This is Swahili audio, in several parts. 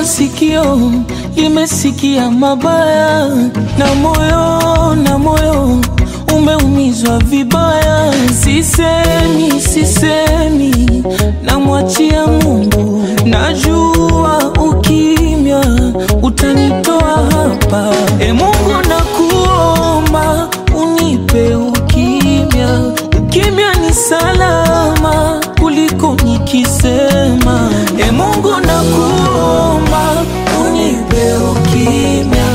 Sikio limesikia mabaya, na moyo umeumizwa vibaya. Sisemi namwachia Mungu, najua ukimya utanitoa hapa. Mungu nakuomba unipe ukimya, ukimya ni salama kuliko nikisema. Mungu nakuomba unipe ukimya,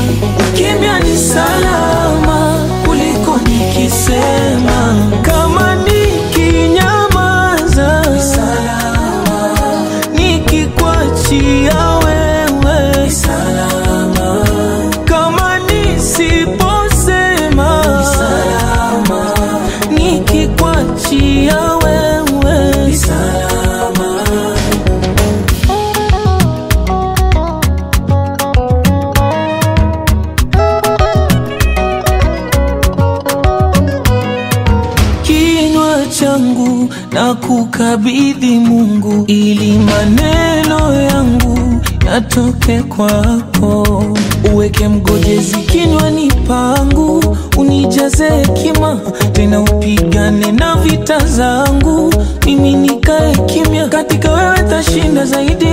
ukimya ni salama kuliko nikisema. Kama nikinyamaza ni salama, nikikuachia wewe ni salama. Kama nisiposema ni salama, nikikuachia wewe ni salama. Changu na kukabidhi Mungu, ili maneno yangu yatoke kwako. Uweke mgojezi kinywani pangu, unijaze hekima, tena upigane na vita zangu. Mimi nikae kimya, katika wewe tashinda zaidi